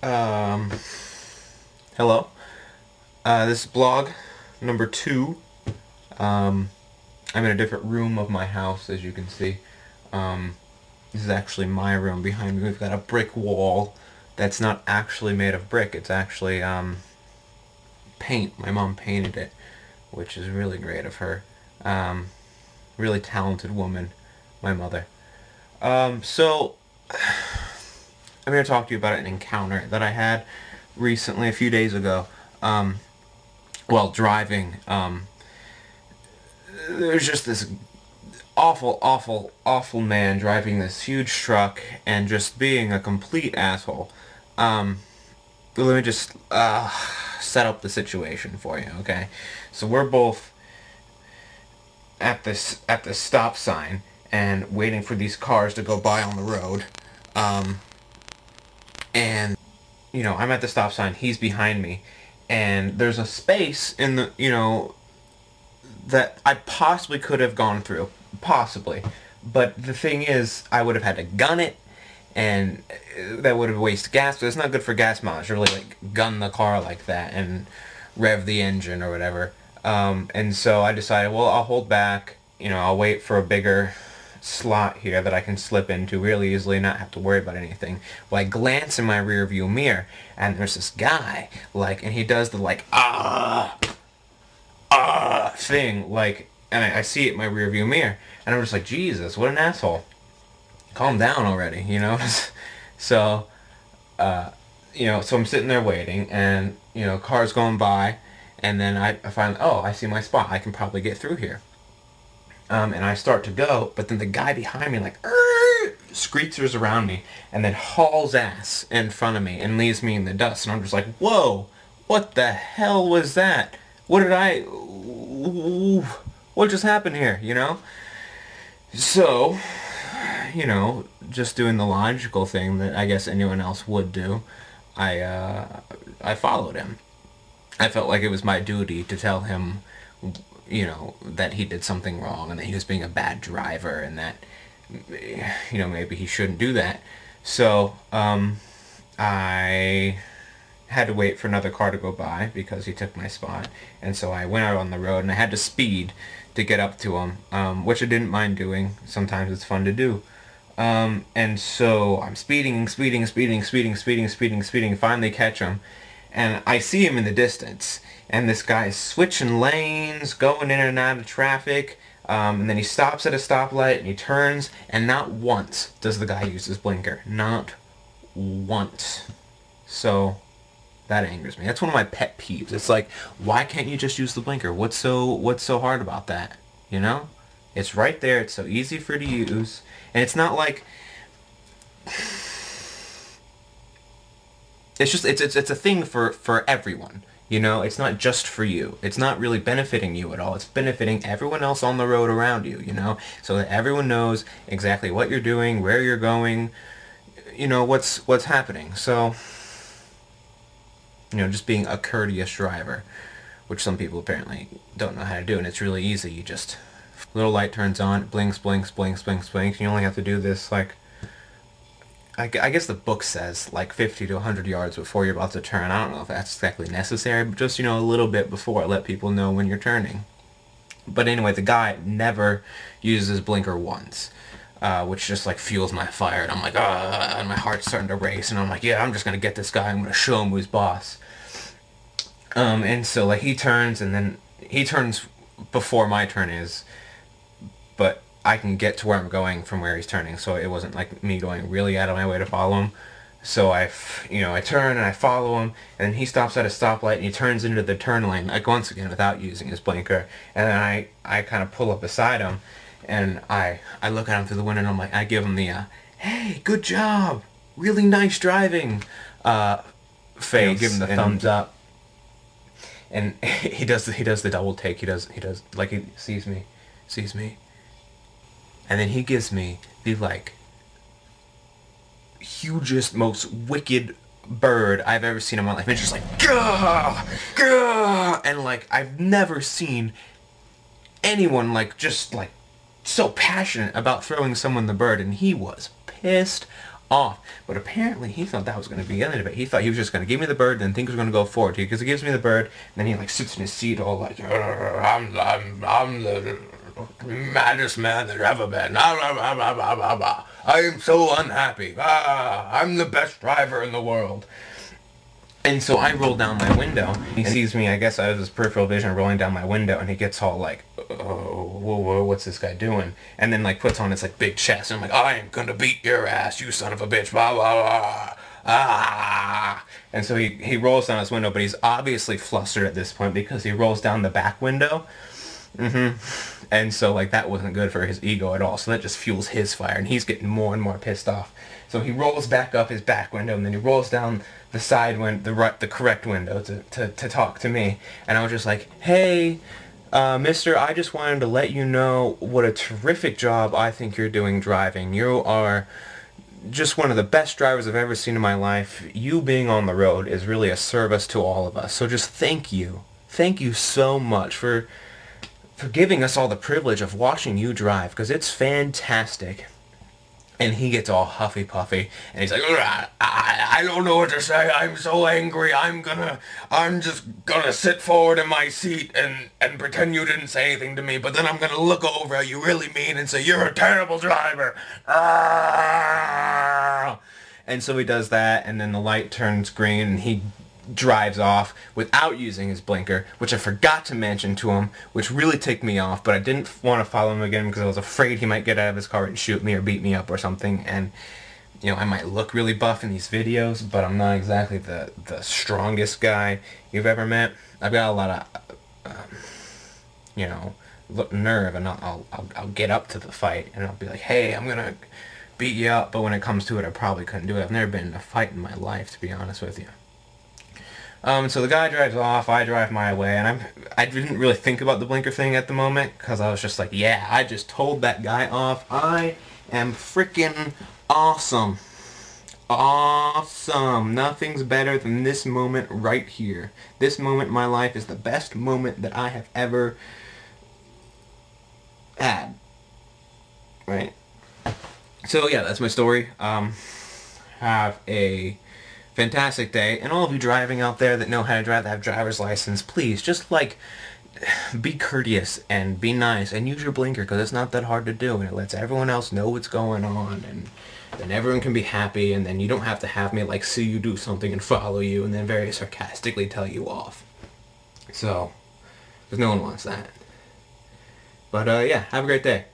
Um, Hello. This is blog number 2. I'm in a different room of my house, as you can see. This is actually my room. Behind me we've got a brick wall that's not actually made of brick. It's actually paint. My mom painted it, which is really great of her. Really talented woman, my mother. So I'm going to talk to you about an encounter that I had recently, a few days ago. While driving, there's just this awful man driving this huge truck and just being a complete asshole. Let me just set up the situation for you, okay? So we're both at this stop sign and waiting for these cars to go by on the road. And I'm at the stop sign, he's behind me, and there's a space in the, that I possibly could have gone through. Possibly. But the thing is, I would have had to gun it, and that would have wasted gas. So it's not good for gas mileage to really, gun the car like that and rev the engine or whatever. And so I decided, well, I'll hold back. I'll wait for a bigger slot here that I can slip into really easily and not have to worry about anything. Well, I glance in my rear view mirror, and there's this guy, and he does the, thing, and I see it in my rear view mirror, and I'm just like, Jesus, what an asshole. Calm down already, So, so I'm sitting there waiting, and, cars going by, and then I find, oh, I see my spot. I can probably get through here. And I start to go, but then the guy behind me, screechers around me, and then hauls ass in front of me and leaves me in the dust. And I'm just like, whoa, what the hell was that? What just happened here, So, just doing the logical thing that I guess anyone else would do, I followed him. I felt like it was my duty to tell him, that he did something wrong and that he was being a bad driver and that, maybe he shouldn't do that. So, I had to wait for another car to go by because he took my spot. And so I went out on the road and I had to speed to get up to him, which I didn't mind doing. Sometimes it's fun to do. And so I'm speeding, finally catch him. And I see him in the distance, and this guy is switching lanes, going in and out of traffic, and then he stops at a stoplight, and he turns, and not once does the guy use his blinker. Not once. So, that angers me. That's one of my pet peeves. It's like, why can't you just use the blinker? What's so hard about that? It's right there, it's so easy for you to use, and it's not like... it's a thing for everyone. It's not just for you. It's not really benefiting you at all. It's benefiting everyone else on the road around you, so that everyone knows exactly what you're doing, where you're going, what's happening. So, just being a courteous driver, which some people apparently don't know how to do, and it's really easy. You just, little light turns on, it blinks, and you only have to do this, I guess the book says 50 to 100 yards before you're about to turn. I don't know if that's exactly necessary, but just, a little bit before, let people know when you're turning. But anyway, the guy never uses his blinker once, which just fuels my fire, and I'm like, ah, and my heart's starting to race, and I'm like, yeah, I'm just gonna get this guy, I'm gonna show him who's boss. And so he turns, and then he turns before my turn is, but I can get to where I'm going from where he's turning, so it wasn't me going really out of my way to follow him. So I turn and I follow him, and then he stops at a stoplight and he turns into the turn lane, once again without using his blinker. And then I kind of pull up beside him, and I look at him through the window, and I give him the, hey, good job, really nice driving, face, give him the thumbs up. And he does the double take. He does he sees me. And then he gives me the, hugest, most wicked bird I've ever seen in my life. It's just gah! Gah! And, I've never seen anyone, so passionate about throwing someone the bird. And he was pissed off. But apparently he thought that was going to be the end of it. He thought he was just going to give me the bird, then things were going to go forward. Because he gives me the bird, and then he like sits in his seat all like, I'm the maddest man there's ever been. I am so unhappy. I'm the best driver in the world. And so I roll down my window. He sees me, I guess I have his peripheral vision rolling down my window, and he gets all like, oh, whoa, what's this guy doing? And then like puts on his like big chest, and I'm like, I am gonna beat your ass, you son of a bitch, blah, blah, blah. Ah. And so he rolls down his window, but he's obviously flustered at this point because he rolls down the back window. And so like that wasn't good for his ego at all. So that just fuels his fire, and he's getting more and more pissed off. So he rolls back up his back window, and then he rolls down the side window, the correct window to talk to me. And I was just like, hey, mister, I just wanted to let you know what a terrific job I think you're doing driving. You are just one of the best drivers I've ever seen in my life. You being on the road is really a service to all of us. So just thank you. Thank you so much for giving us all the privilege of watching you drive, because it's fantastic. And he gets all huffy puffy, and he's like, I don't know what to say, I'm so angry, I'm just gonna sit forward in my seat and pretend you didn't say anything to me, but then I'm gonna look over at you really mean and say, you're a terrible driver. And so he does that, and then the light turns green, and he drives off without using his blinker, which I forgot to mention to him, which really ticked me off, but I didn't want to follow him again because I was afraid he might get out of his car and shoot me or beat me up or something. And you know, I might look really buff in these videos, but I'm not exactly the strongest guy you've ever met. I've got a lot of you know, nerve, and I'll get up to the fight and I'll be like, hey, I'm gonna beat you up, but when it comes to it, I probably couldn't do it. I've never been in a fight in my life, to be honest with you. So the guy drives off, I drive my way, and I didn't really think about the blinker thing at the moment, because I was just like, yeah, I just told that guy off. I am freaking awesome. Awesome. Nothing's better than this moment right here. This moment in my life is the best moment that I have ever had. Right? So yeah, that's my story. Have a fantastic day, and all of you driving out there that know how to drive, that have driver's license, please just like be courteous and be nice and use your blinker, because it's not that hard to do, and it lets everyone else know what's going on, and then everyone can be happy, and then you don't have to have me like see you do something and follow you and then very sarcastically tell you off. So because no one wants that. But yeah, have a great day.